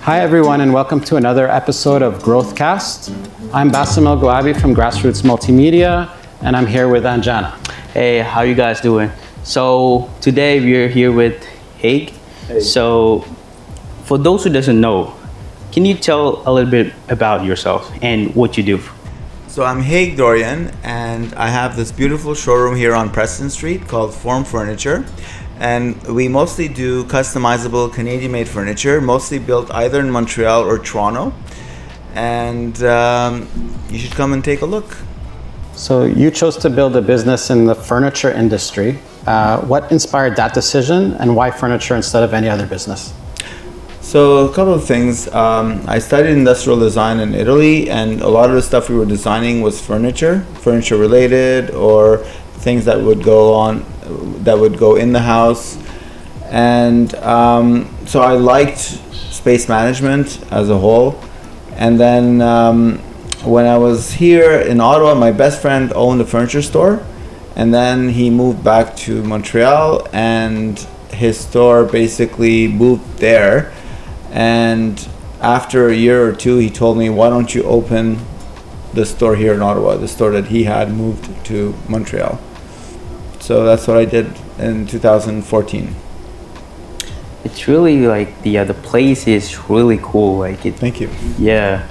Hi everyone, and welcome to another episode of GrowthCast. I'm Bassem El Gouabi from Grassroots Multimedia, and I'm here with Anjana. Hey, how you guys doing? So today we're here with Haig. Hey. So for those who doesn't know, can you tell a little bit about yourself and what you do? So I'm Haig Dorian, and I have this beautiful showroom here on Preston Street called Form Furniture. And we mostly do customizable Canadian-made furniture, mostly built either in Montreal or Toronto. And you should come and take a look. So you chose to build a business in the furniture industry. What inspired that decision, and why furniture instead of any other business? So a couple of things. I studied industrial design in Italy, and a lot of the stuff we were designing was furniture related, or things that would go in the house. And so I liked space management as a whole. And then when I was here in Ottawa, my best friend owned a furniture store, and then he moved back to Montreal, and his store basically moved there. And after a year or two, he told me, why don't you open the store here in Ottawa, the store that he had moved to Montreal. So that's what I did in 2014. It's really like the place is really cool. Like it. Thank you. Yeah.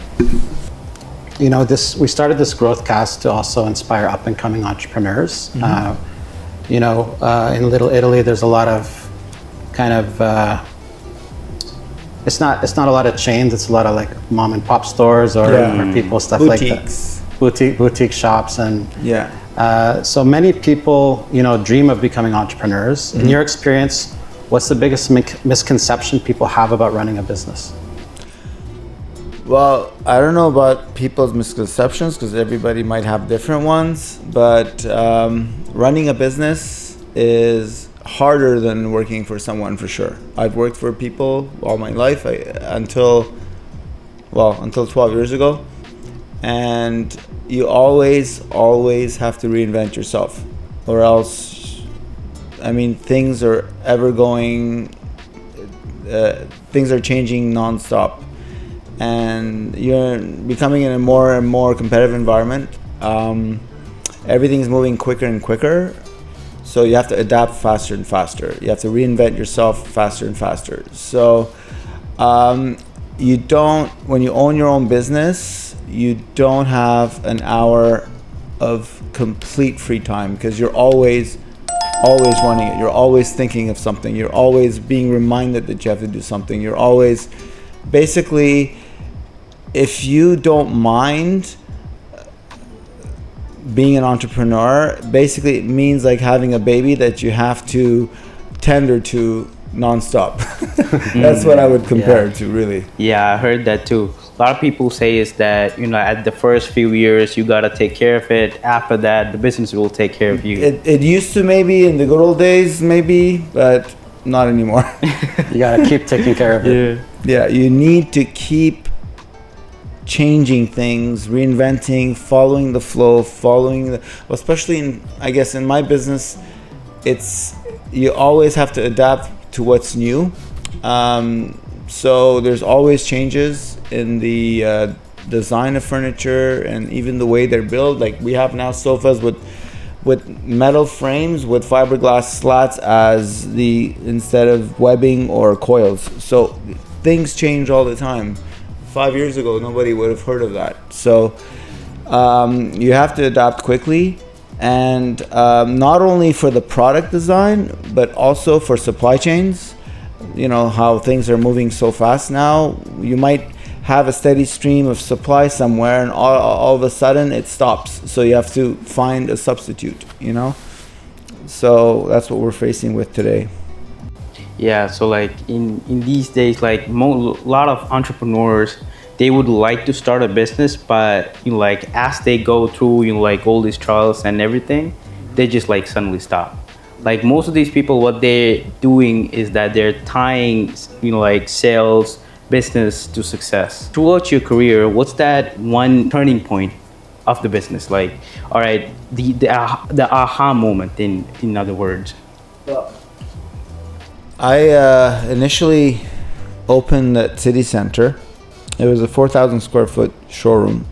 You know, we started this GrowthCast to also inspire up and coming entrepreneurs. Mm-hmm. In Little Italy, there's a lot of kind of, it's not a lot of chains, it's a lot of like mom and pop stores or people, stuff boutiques. Like that. Boutique shops. And Yeah. so many people, dream of becoming entrepreneurs. In your experience, what's the biggest misconception people have about running a business? Well, I don't know about people's misconceptions because everybody might have different ones, but running a business is harder than working for someone, for sure. I've worked for people all my life until 12 years ago, and you always have to reinvent yourself, or else, things are things are changing nonstop, and you're becoming in a more and more competitive environment. Everything's moving quicker and quicker, so you have to adapt faster and faster. You have to reinvent yourself faster and faster. So when you own your own business, you don't have an hour of complete free time, because you're always running it. You're always thinking of something. You're always being reminded that you have to do something. You're always, basically, if you don't mind being an entrepreneur, basically it means like having a baby that you have to tender to nonstop. That's what I would compare it to, really. Yeah, I heard that too. A lot of people say is that, at the first few years, you got to take care of it. After that, the business will take care of you. It used to, maybe in the good old days, maybe, but not anymore. You got to keep taking care of it. Yeah, you need to keep changing things, reinventing, following the flow, especially in my business, you always have to adapt to what's new. So there's always changes in the design of furniture, and even the way they're built. Like, we have now sofas with metal frames with fiberglass slats instead of webbing or coils. So things change all the time. 5 years ago, nobody would have heard of that. So you have to adapt quickly, and not only for the product design, but also for supply chains. How things are moving so fast now. You might have a steady stream of supply somewhere, and all of a sudden it stops. So you have to find a substitute, So that's what we're facing with today. Yeah, so like in these days, like a lot of entrepreneurs, they would like to start a business, but as they go through all these trials and everything, they just suddenly stop. Like, most of these people, what they're doing is that they're tying sales, business to success. Throughout your career, what's that one turning point of the business? Like, all right, the aha moment, in other words. I initially opened at City Center. It was a 4,000 square foot showroom.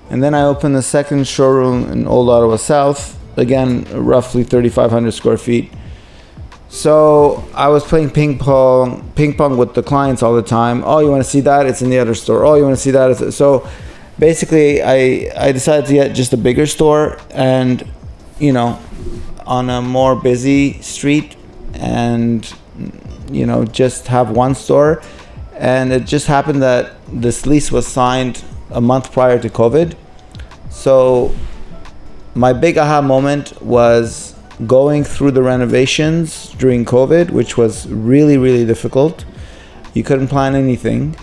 And then I opened the second showroom in Old Ottawa South, again, roughly 3,500 square feet. So I was playing ping pong with the clients all the time. Oh, you want to see that? It's in the other store. Oh, you want to see that? So basically, I decided to get just a bigger store and, you know, on a more busy street and, you know, just have one store. And it just happened that this lease was signed a month prior to COVID. So my big aha moment was going through the renovations during COVID, which was really, really difficult. You couldn't plan anything.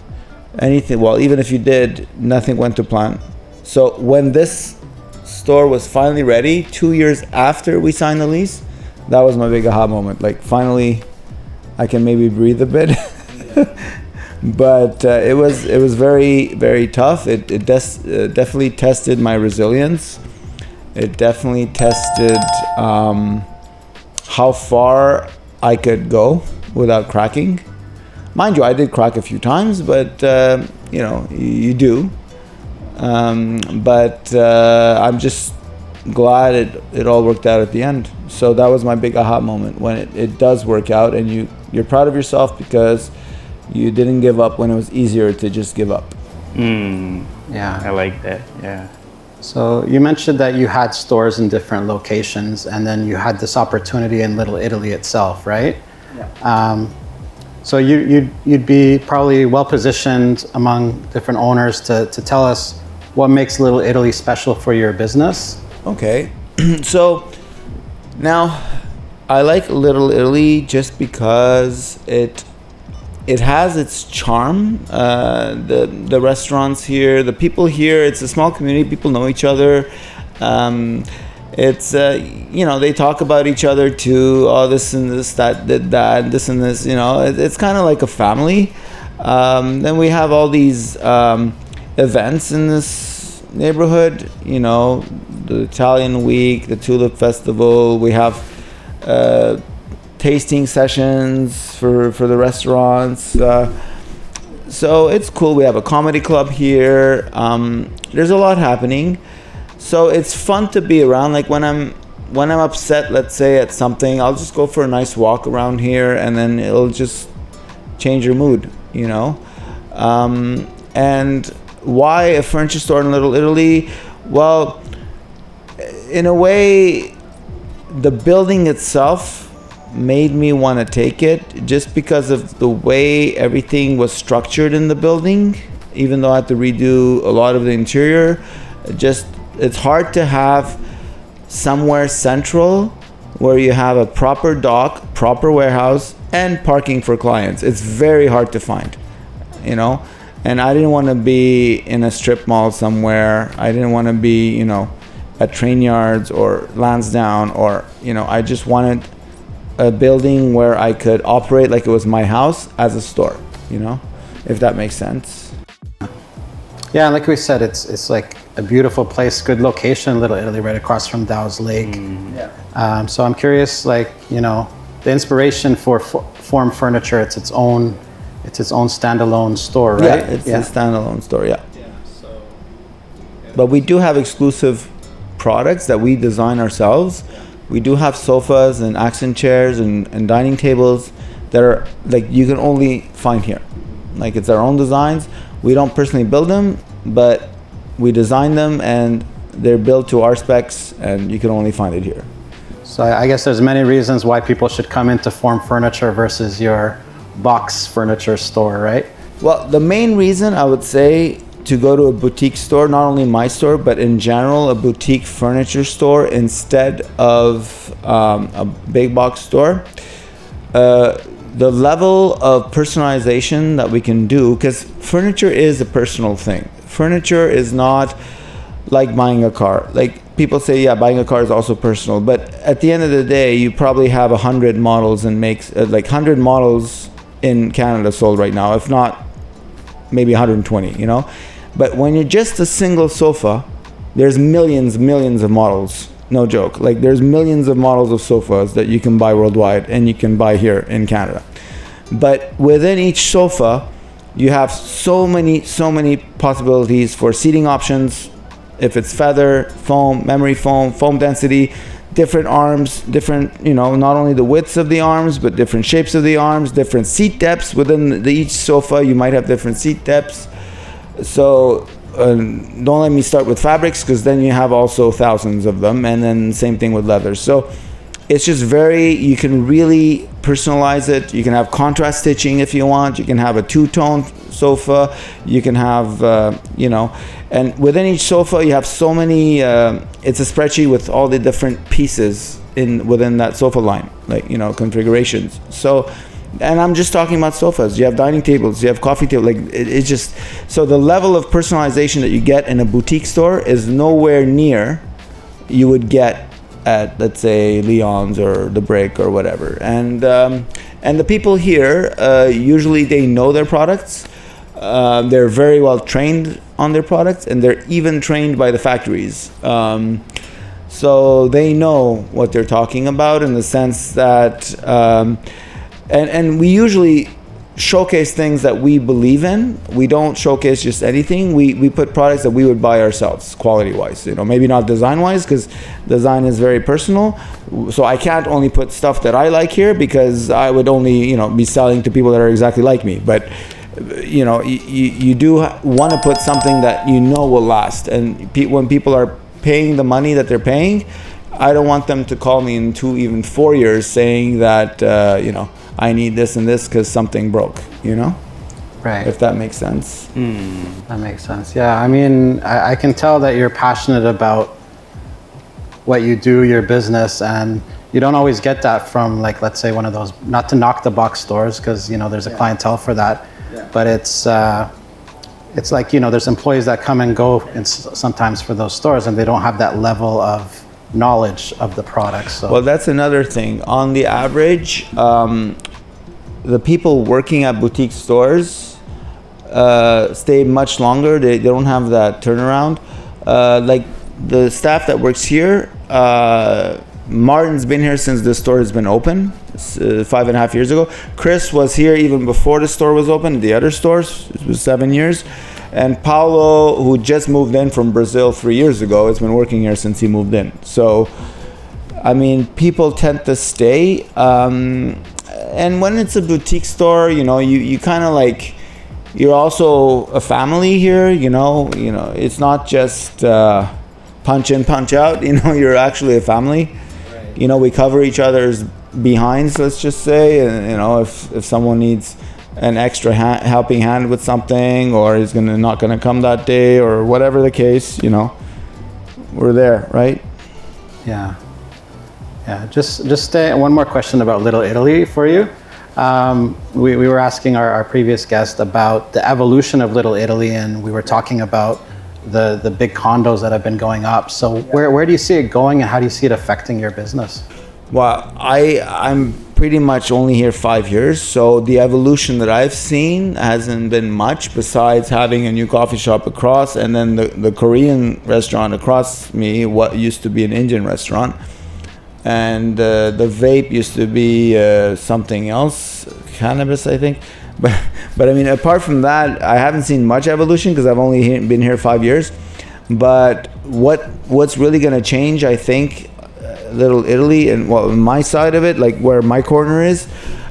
Well, even if you did, nothing went to plan. So when this store was finally ready, 2 years after we signed the lease, that was my big aha moment. Like, finally, I can maybe breathe a bit. But it was very, very tough. It definitely tested my resilience. It definitely tested how far I could go without cracking. Mind you, I did crack a few times, but you know, you do. But I'm just glad it all worked out at the end. So that was my big aha moment, when it does work out and you're proud of yourself because you didn't give up when it was easier to just give up. Yeah, I like that. Yeah. So you mentioned that you had stores in different locations, and then you had this opportunity in Little Italy itself, right? Yeah. So you'd be probably well positioned among different owners to tell us what makes Little Italy special for your business. Okay. So now I like Little Italy just because it has its charm. The restaurants here, the people here, it's a small community, people know each other. It's you know, they talk about each other too. Oh, this and this, that, this and this, you know, it's kind of like a family. Then we have all these events in this neighborhood, you know, the Italian Week, the Tulip Festival. We have tasting sessions for the restaurants. So it's cool. We have a comedy club here. There's a lot happening. So it's fun to be around. Like when I'm upset, let's say, at something, I'll just go for a nice walk around here and then it'll just change your mood, you know? And why a furniture store in Little Italy? Well, in a way, the building itself made me want to take it just because of the way everything was structured in the building. Even though I had to redo a lot of the interior, it's hard to have somewhere central where you have a proper dock, proper warehouse, and parking for clients. It's very hard to find, you know? And I didn't want to be in a strip mall somewhere. I didn't want to be, you know, at Train Yards or Lansdowne, or, you know, I just wanted a building where I could operate like it was my house as a store, you know, if that makes sense. Yeah, like we said, it's like a beautiful place, good location, Little Italy, right across from Dow's Lake. Yeah. So I'm curious, like, you know, the inspiration for Form Furniture, it's its own standalone store, right? Yeah, it's a standalone store, yeah. But we do have exclusive products that we design ourselves. We do have sofas and accent chairs and dining tables that are like you can only find here. Like, it's our own designs. We don't personally build them, but we design them and they're built to our specs, and you can only find it here. So I guess there's many reasons why people should come into Form Furniture versus your box furniture store, right? Well, the main reason I would say to go to a boutique store, not only my store, but in general, a boutique furniture store instead of a big box store, the level of personalization that we can do, because furniture is a personal thing. Furniture is not like buying a car. Like, people say, yeah, buying a car is also personal, but at the end of the day, you probably have 100 models and makes like 100 models in Canada sold right now, if not maybe 120, you know. But when you're just a single sofa, there's millions of models. No joke. Like, there's millions of models of sofas that you can buy worldwide and you can buy here in Canada. But within each sofa, you have so many possibilities for seating options. If it's feather, foam, memory foam, foam density, different arms, different, not only the widths of the arms, but different shapes of the arms, different seat depths within each sofa. You might have different seat depths. So don't let me start with fabrics, because then you have also thousands of them, and then same thing with leather. So it's just you can really personalize it. You can have contrast stitching if you want. You can have a two-tone sofa. You can have, and within each sofa you have so many, it's a spreadsheet with all the different pieces within that sofa line, like, configurations. So, and I'm just talking about sofas. You have dining tables, you have coffee tables, like it's just, so the level of personalization that you get in a boutique store is nowhere near you would get at, let's say, Leon's or The Brick or whatever. And the people here, usually they know their products. They're very well trained on their products, and they're even trained by the factories. So they know what they're talking about, in the sense that, and we usually showcase things that we believe in. We don't showcase just anything. We put products that we would buy ourselves, quality wise, maybe not design wise, because design is very personal. So I can't only put stuff that I like here, because I would only, be selling to people that are exactly like me. But you do want to put something that will last. And when people are paying the money that they're paying, I don't want them to call me in 2, even 4 years saying that, I need this and this because something broke, Right. If that makes sense. That makes sense. Yeah, I mean, I can tell that you're passionate about what you do, your business, and you don't always get that from, like, let's say one of those, not to knock the box stores, because, there's a clientele for that, but it's like, there's employees that come and go sometimes for those stores, and they don't have that level of knowledge of the products. So. Well, that's another thing. On the average, the people working at boutique stores stay much longer. They don't have that turnaround. Like the staff that works here, Martin's been here since the store has been open, 5.5 years ago. Chris was here even before the store was open. The other stores, it was 7 years. And Paulo, who just moved in from Brazil 3 years ago, has been working here since he moved in. So, I mean, people tend to stay. And when it's a boutique store, you kind of like, you're also a family here, it's not just punch in, punch out, you're actually a family. Right. We cover each other's behinds, let's just say, and, if someone needs an extra helping hand with something, or he's not gonna come that day, or whatever the case, we're there, right? Yeah. Just stay. One more question about Little Italy for you. We were asking our previous guest about the evolution of Little Italy, and we were talking about the big condos that have been going up. So where do you see it going, and how do you see it affecting your business? Well, I'm pretty much only here 5 years, so the evolution that I've seen hasn't been much, besides having a new coffee shop across, and then the Korean restaurant across me, what used to be an Indian restaurant, and the vape used to be something else, cannabis, I think. But I mean, apart from that, I haven't seen much evolution, because I've only been here 5 years. But what's really going to change, I think, Little Italy, and my side of it, like where my corner is,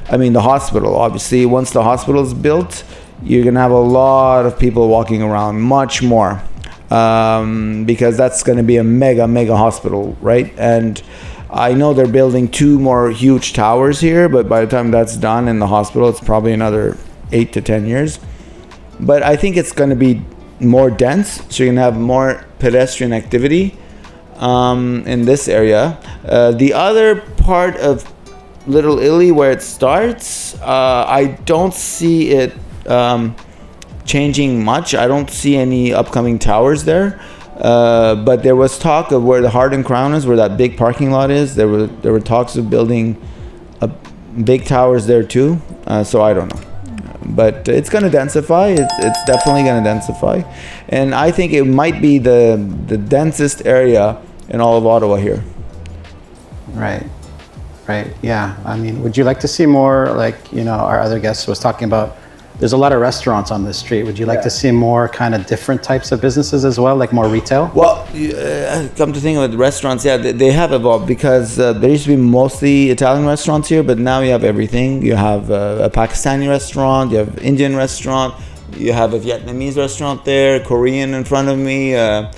I mean, the hospital, obviously, once the hospital is built, you're gonna have a lot of people walking around, much more, because that's gonna be a mega hospital, right? And I know they're building 2 more huge towers here, but by the time that's done in the hospital, it's probably another 8 to 10 years. But I think it's gonna be more dense, so you're gonna have more pedestrian activity in this area. The other part of Little Italy, where it starts, I don't see it changing much. I don't see any upcoming towers there. But there was talk of where the Heart and Crown is, where that big parking lot is. There were talks of building big towers there too. So I don't know. But it's going to densify. It's definitely going to densify. And I think it might be the densest area in all of Ottawa here. Right. Right. Yeah. I mean, would you like to see more, like, our other guest was talking about, there's a lot of restaurants on this street. Would you like to see more kind of different types of businesses as well, like more retail? Well, come to think of it, restaurants, yeah, they have evolved because there used to be mostly Italian restaurants here, but now you have everything. You have a Pakistani restaurant, you have Indian restaurant, you have a Vietnamese restaurant there, Korean in front of me, a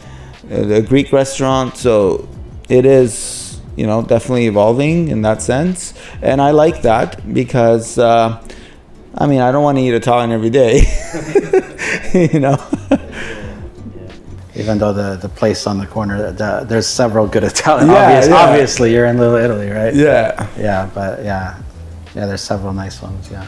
Greek restaurant. So it is, definitely evolving in that sense. And I like that because, I don't want to eat Italian every day, Even though the place on the corner, there's several good Italian. Yeah, yeah. Obviously, you're in Little Italy, right? Yeah. Yeah, but yeah, there's several nice ones. Yeah.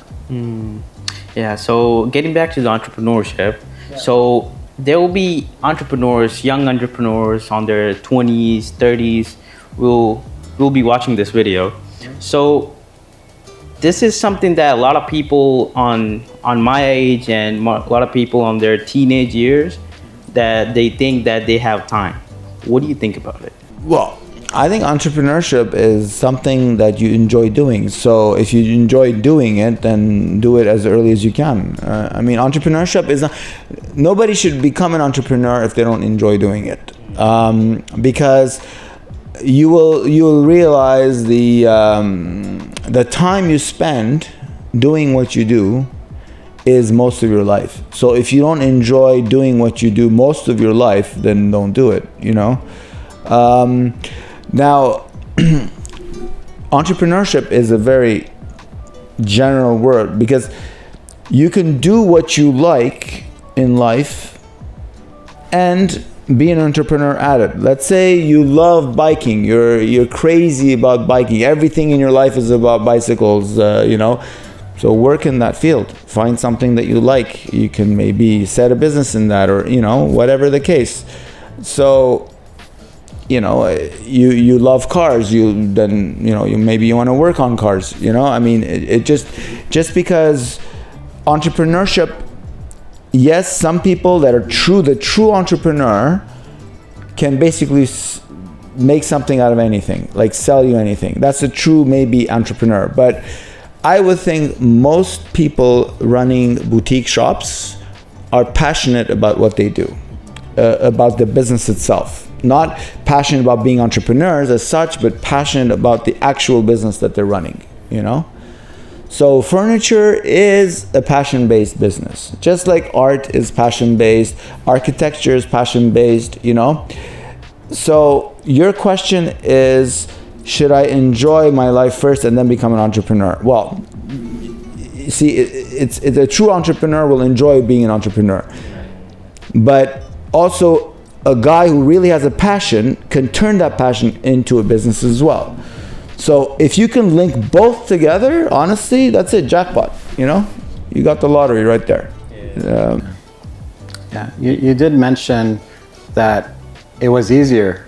Yeah, so getting back to the entrepreneurship, so there will be entrepreneurs, young entrepreneurs on their 20s, 30s, will be watching this video. So this is something that a lot of people on my age and a lot of people on their teenage years, that they think that they have time. What do you think about it? Well, I think entrepreneurship is something that you enjoy doing. So if you enjoy doing it, then do it as early as you can. Entrepreneurship is nobody should become an entrepreneur if they don't enjoy doing it, because you will realize the time you spend doing what you do is most of your life. So if you don't enjoy doing what you do most of your life, then don't do it. Now, entrepreneurship is a very general word because you can do what you like in life and be an entrepreneur at it. Let's say you love biking, you're crazy about biking, everything in your life is about bicycles, so work in that field, find something that you like, you can maybe set a business in that, or whatever the case. So you love cars, you maybe you want to work on cars, it just because entrepreneurship, yes, some people that are the true entrepreneur can basically make something out of anything, like sell you anything. That's a true maybe entrepreneur. But I would think most people running boutique shops are passionate about what they do, about the business itself. Not passionate about being entrepreneurs as such, but passionate about the actual business that they're running, So furniture is a passion-based business. Just like art is passion-based, architecture is passion-based, So your question is, should I enjoy my life first and then become an entrepreneur? Well, you see, it's a true entrepreneur will enjoy being an entrepreneur. But also, a guy who really has a passion can turn that passion into a business as well. So if you can link both together, honestly, that's it, jackpot. You got the lottery right there. Yeah, you did mention that it was easier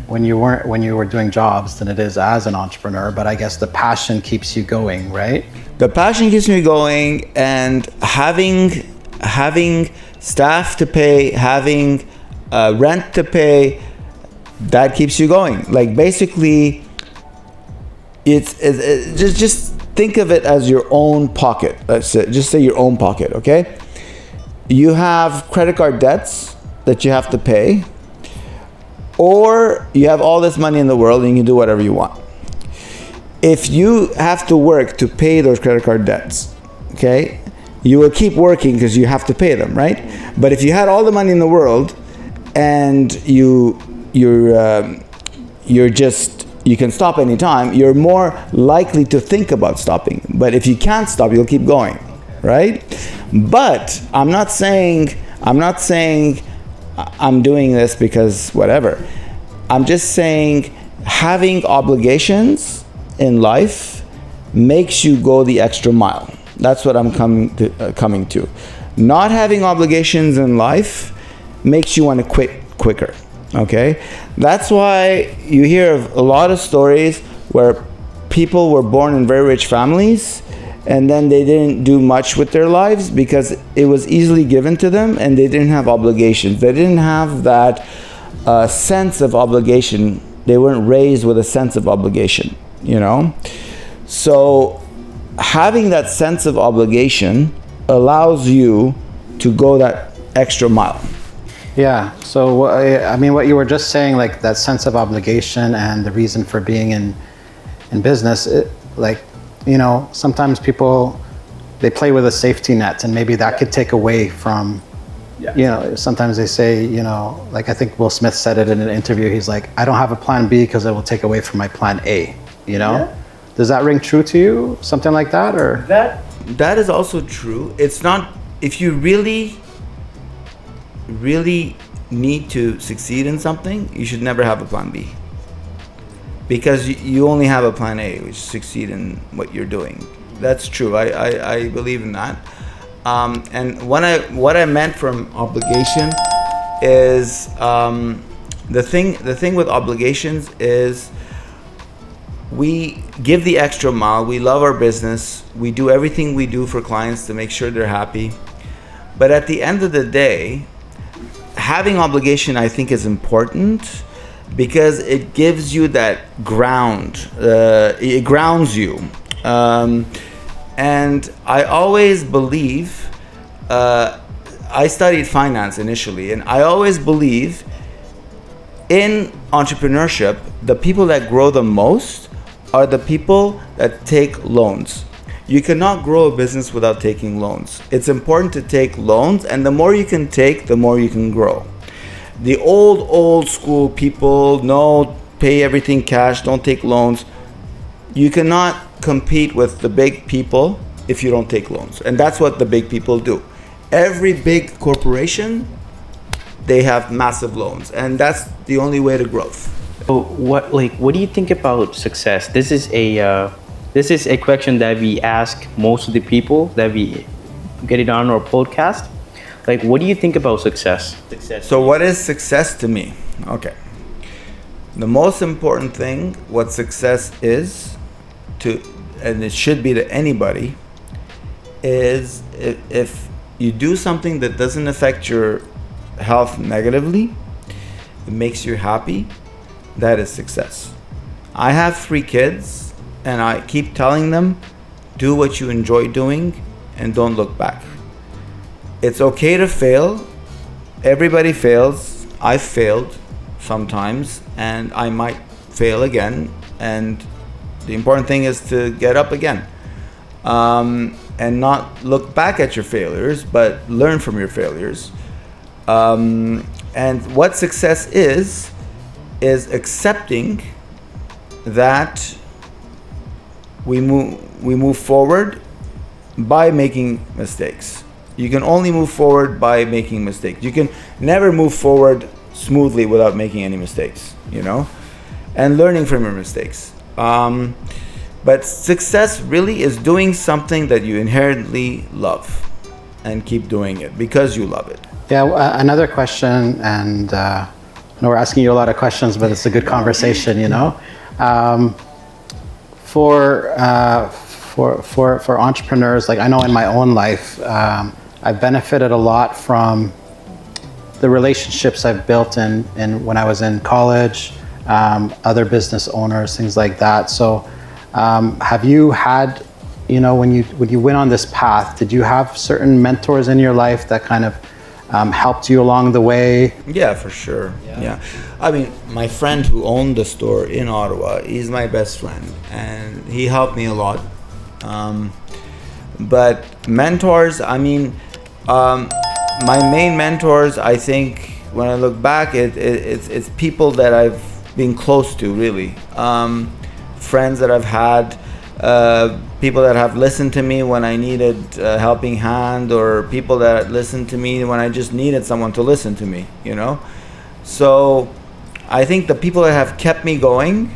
when you were doing jobs than it is as an entrepreneur, but I guess the passion keeps you going, right? The passion keeps me going, and having staff to pay, having rent to pay, that keeps you going. Like basically, it's just think of it as your own pocket. Let's say, just say your own pocket, okay? You have credit card debts that you have to pay, or you have all this money in the world and you can do whatever you want. If you have to work to pay those credit card debts, okay, you will keep working because you have to pay them, right? But if you had all the money in the world and you can stop anytime, you're more likely to think about stopping. But if you can't stop, you'll keep going, right? But I'm not saying I'm doing this because whatever. I'm just saying having obligations in life makes you go the extra mile. That's what I'm coming to. Not having obligations in life makes you want to quit quicker, okay? That's why you hear of a lot of stories where people were born in very rich families and then they didn't do much with their lives because it was easily given to them and they didn't have obligations. They didn't have that sense of obligation. They weren't raised with a sense of obligation. you know? So having that sense of obligation allows you to go that extra mile. Yeah. So, I mean, what you were just saying, like that sense of obligation and the reason for being in business, like, you know, sometimes people, they play with a safety net, and maybe that could take away from, you know, sometimes they say, you know, like I think Will Smith said it in an interview. He's like, I don't have a plan B because it will take away from my plan A, you know? Yeah. Does that ring true to you? Something like that, or? That is also true. It's not, if you really need to succeed in something, you should never have a plan B. Because you only have a plan A, which is succeed in what you're doing. That's true. I believe in that. And what I meant from obligation is the thing with obligations is we give the extra mile. We love our business. We do everything we do for clients to make sure they're happy. But at the end of the day, having obligation, I think, is important because it gives you that ground. It grounds you. And I always believe, I studied finance initially, and I always believe in entrepreneurship, the people that grow the most are the people that take loans. You cannot grow a business without taking loans. It's important to take loans, and the more you can take, the more you can grow. The old school people, no, pay everything cash, don't take loans. You cannot compete with the big people if you don't take loans. And that's what the big people do. Every big corporation, they have massive loans, and that's the only way to growth. So what do you think about success? This is a question that we ask most of the people that we get it on our podcast. Like, what do you think about success? So what is success to me? Okay. The most important thing, what success is to, and it should be to anybody, is if you do something that doesn't affect your health negatively, it makes you happy, that is success. I have 3 kids, and I keep telling them, do what you enjoy doing and don't look back. It's okay to fail. Everybody fails. I've failed sometimes, and I might fail again. And the important thing is to get up again, and not look back at your failures, but learn from your failures. And what success is accepting that we move forward by making mistakes. You can only move forward by making mistakes. You can never move forward smoothly without making any mistakes, you know, and learning from your mistakes. But success really is doing something that you inherently love and keep doing it because you love it. Yeah, another question, and I know we're asking you a lot of questions, but it's a good conversation, you know. For entrepreneurs, like I know in my own life, I've benefited a lot from the relationships I've built in when I was in college, other business owners, things like that. So have you had, you know, when you went on this path, did you have certain mentors in your life that kind of helped you along the way? Yeah, for sure. Yeah. I mean, my friend who owned the store in Ottawa, he's my best friend, and he helped me a lot. But mentors, I mean, my main mentors, I think, when I look back, it's people that I've been close to, really. Friends that I've had, people that have listened to me when I needed a helping hand, or people that listened to me when I just needed someone to listen to me, you know? So I think the people that have kept me going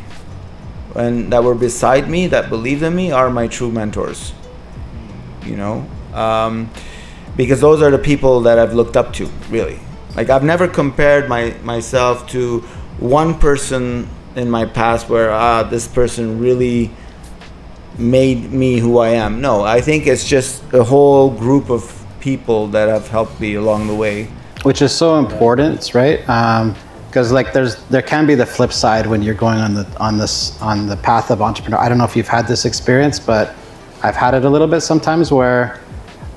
and that were beside me, that believed in me, are my true mentors, you know? Because those are the people that I've looked up to, really. Like, I've never compared myself to one person in my past where this person really made me who I am. No, I think it's just a whole group of people that have helped me along the way. Which is so important, right? because like there can be the flip side when you're going on the path of entrepreneur. I don't know if you've had this experience, but I've had it a little bit sometimes where,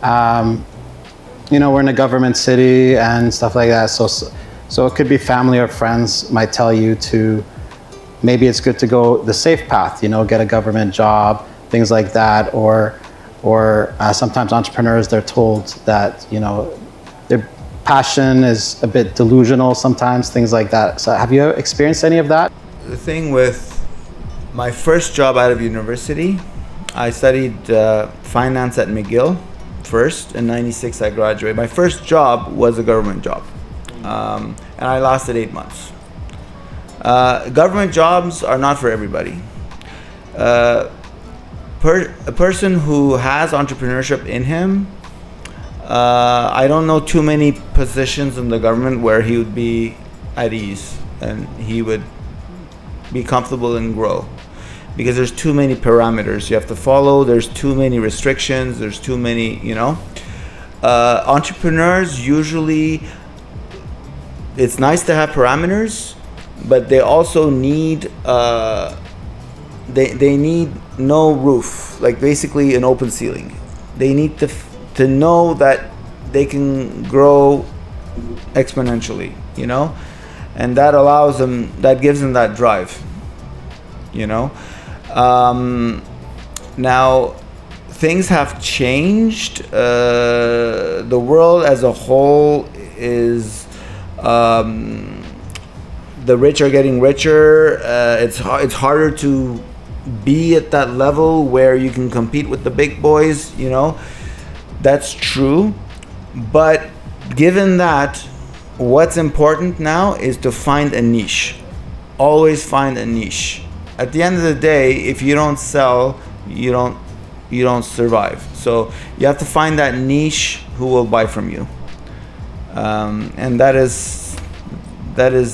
you know, we're in a government city and stuff like that. So it could be family or friends might tell you to, maybe it's good to go the safe path, you know, get a government job, things like that. Or sometimes entrepreneurs, they're told that, you know, their passion is a bit delusional sometimes, things like that. So have you experienced any of that? The thing with my first job out of university, I studied finance at McGill first. In '96 I graduated. My first job was a government job, and I lasted 8 months. Government jobs are not for everybody. A person who has entrepreneurship in him, I don't know too many positions in the government where he would be at ease and he would be comfortable and grow, because there's too many parameters you have to follow, there's too many restrictions, there's too many, you know. Entrepreneurs usually, it's nice to have parameters, but they also need they need no roof, like basically an open ceiling. They need to know that they can grow exponentially, you know, and that allows them, that gives them that drive, you know. Now things have changed. The world as a whole is, the rich are getting richer. It's harder to be at that level where you can compete with the big boys, you know. That's true. But given that, what's important now is to find a niche. Always find a niche. At the end of the day, if you don't sell, you don't survive. So you have to find that niche who will buy from you. And that is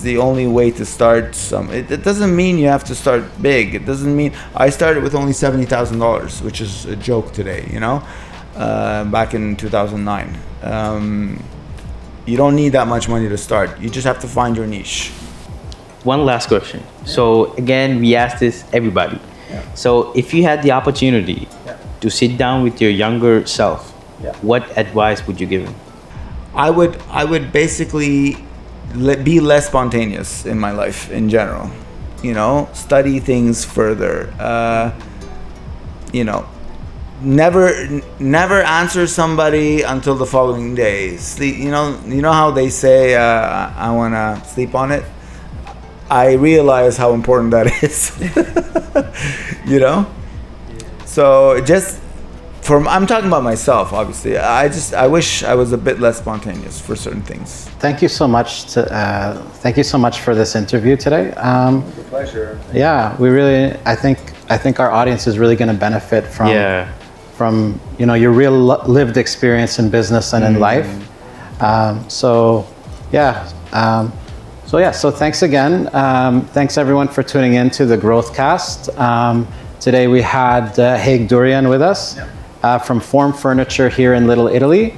the only way to start some. It doesn't mean you have to start big. It doesn't mean, I started with only $70,000, which is a joke today, you know, back in 2009. You don't need that much money to start. You just have to find your niche. One last question. So again, we ask this everybody. Yeah. So if you had the opportunity to sit down with your younger self, what advice would you give him? I would basically be less spontaneous in my life in general. You know, study things further. You know, never answer somebody until the following day. Sleep. You know how they say, I wanna sleep on it. I realize how important that is. You know? So I'm talking about myself, obviously. I wish I was a bit less spontaneous for certain things. Thank you so much for this interview today. It's a pleasure. Yeah, I think our audience is really going to benefit from you know, your real lived experience in business and in life. So thanks again. Thanks everyone for tuning in to the GrowthCast. Today we had Haig Durian with us from Form Furniture here in Little Italy.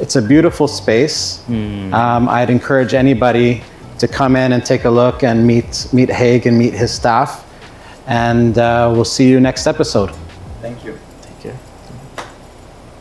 It's a beautiful space. I'd encourage anybody to come in and take a look and meet Haig and meet his staff. And we'll see you next episode. Thank you.